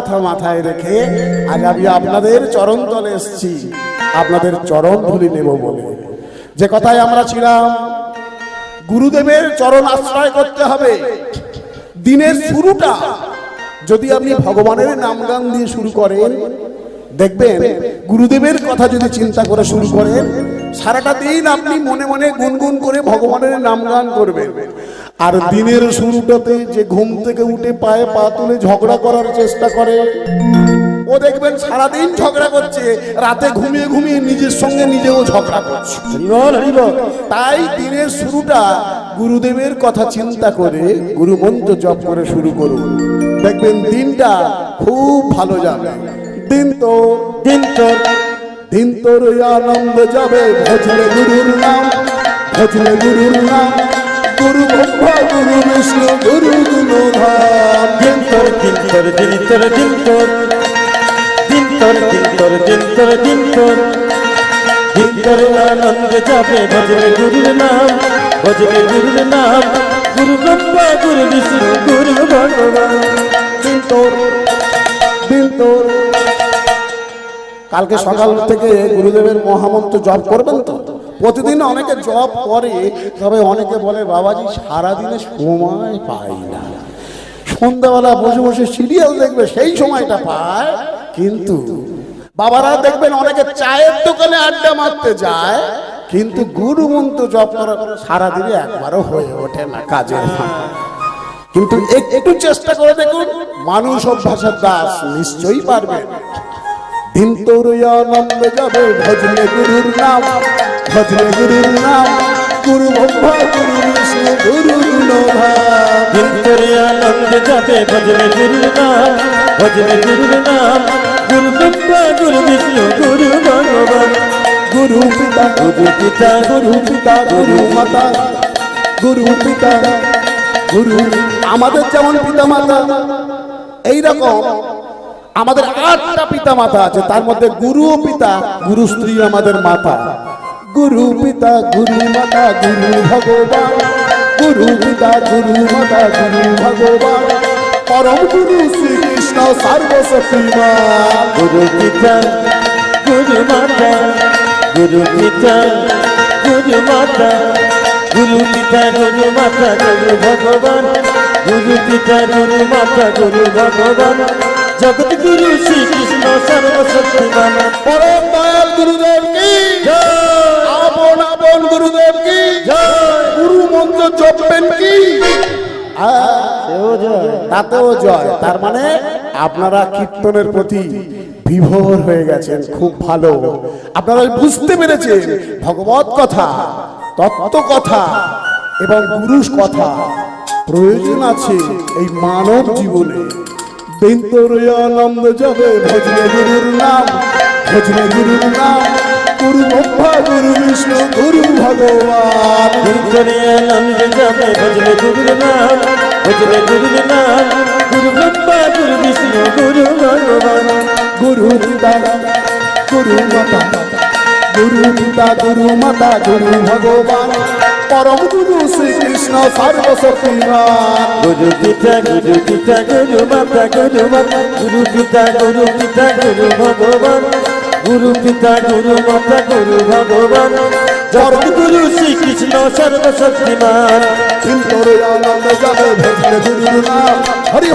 কথা মাথায় রেখে আজ আমি আপনাদের চরণ তলে এসেছি, আপনাদের চরণ ধুলি নেব বলে। যে কথায় আমরা ছিলাম, গুরুদেবের চরণ আশ্রয় করতে হবে। দিনের শুরুটা যদি আপনি ভগবানের নাম গান দিয়ে শুরু করেন, দেখবেন গুরুদেবের কথা যদি চিন্তা করে শুরু করেন, সারাটা দিন আপনি মনে মনে গুনগুন করে ভগবানের নাম গান করবেন। আর দিনের শুরুটাতে যে ঘুম থেকে উঠে পায়ে পা তুলে ঝগড়া করার চেষ্টা করে, ও দেখবেন সারাদিন ঝগড়া করছে, রাতে ঘুমিয়ে ঘুমিয়ে নিজের সঙ্গে নিজেও ঝগড়া করছে। তাই দিনের শুরুটা গুরুদেবের কথা চিন্তা করে গুরু মন্ত্র জপ করে শুরু করুন, দেখবেন দিনটা খুব ভালো যাবে। দিন তোর আনন্দ যাবে, ভজলে গুরুর নাম, ভজলে গুরুর নাম, গুরু ব্রহ্মা গুরু বিষ্ণু গুরু গুণধাম। দিন তোর আনন্দ যাবে, ভজলে গুরুর নাম, ভজলে গুরুর নাম, গুরু ব্রহ্মা গুরু বিষ্ণু গুরু ভগবান। দিন তোর কালকে সকাল থেকে গুরুদেবের মহামন্ত্র জপ করবেন তো? প্রতিদিন অনেকে জপ করে, তবে অনেকে বলে বাবাজি সারাদিনে সময় পাই না, সন্ধ্যাবেলা বসে বসে সিরিয়াল দেখবে সেই সময়টা পায়। কিন্তু বাবারা দেখবেন অনেকে চায়ের দোকানে আড্ডা মারতে যায়, কিন্তু গুরু মন্ত্র জপ করা সারাদিনে একবারও হয়ে ওঠে না কাজের ফাঁকে। কিন্তু একটু চেষ্টা করে দেখুন, মানুষ অভ্যাসের দাস নিশ্চয়ই পারবেন। দিন তোর আনন্দ যাবে, ভজলে গুরুর নাম, ভজলে গুরুর নাম, গুরু ব্রহ্মা গুরু বিষ্ণু গুরু গুণধাম। দিন তোর আনন্দ যাবে, ভজলে গুরুর নাম, ভজলে গুরুর নাম, গুরু ব্রহ্মা গুরু বিষ্ণু গুরু ভগবান। গুরু পিতা গুরু পিতা গুরু মাতা, গুরু পিতা গুরু। আমাদের যেমন পিতা মাতা, এইরকম আমাদের 8টা পিতা মাতা আছে, তার মধ্যে গুরু ও পিতা, গুরু স্ত্রী আমাদের মাতা। গুরু পিতা গুরু মাতা গুরু ভগবান, গুরু পিতা গুরু মাতা গুরু ভগবান, পরম গুরু শ্রীকৃষ্ণ সর্বশক্তিমান। গুরু পিতা গুরু মাতা, গুরু পিতা গুরু মাতা, গুরু পিতা গুরু মাতা গুরু ভগবান, গুরু পিতা গুরু মাতা গুরু ভগবান, জগৎ গুরু শ্রীকৃষ্ণ সর্বশক্তিমান। পরম দয়াল গুরুদেব কি জয়, আপন আপন গুরুদেব কি জয়। গুরু মন্ত্র জপবেন কি, তাতেও জয়। তার মানে আপনারা কীর্তনের প্রতি বিভোর হয়ে গেছেন, খুব ভালো। আপনারা বুঝতে পেরেছেন ভগবত কথা, তত্ত্ব কথা এবং গুরুর কথা প্রয়োজন আছে এই মানব জীবনে। দিন তোর আনন্দ যাবে, ভজলে গুরুর নাম, ভজলে গুরুর নাম, গুরু ব্রহ্মা গুরু বিষ্ণু গুরু ভগবান। দিন তোর আনন্দ যাবে, ভজলে গুরুর নাম, ভজলে গুরুর নাম, গুরু ব্রহ্মা গুরু বিষ্ণু গুরু ভগবান। গুরু পিতা গুরু মাতা, গুরু পিতা গুরু মাতা গুরু ভগবান, পরম গুরু শ্রীকৃষ্ণ সর্বশক্তিমান। গুরু পিতা গুরু পিতা গুরু মাতা গুরু মাতা, গুরু পিতা গুরু পিতা গুরু ভগবান, গুরু পিতা গুরু মাতা গুরু ভগবান, জগৎ গুরু শ্রীকৃষ্ণ সর্বশক্তিমান। দিন তোর আনন্দ যাবে, ভজলে গুরুর নাম, হরি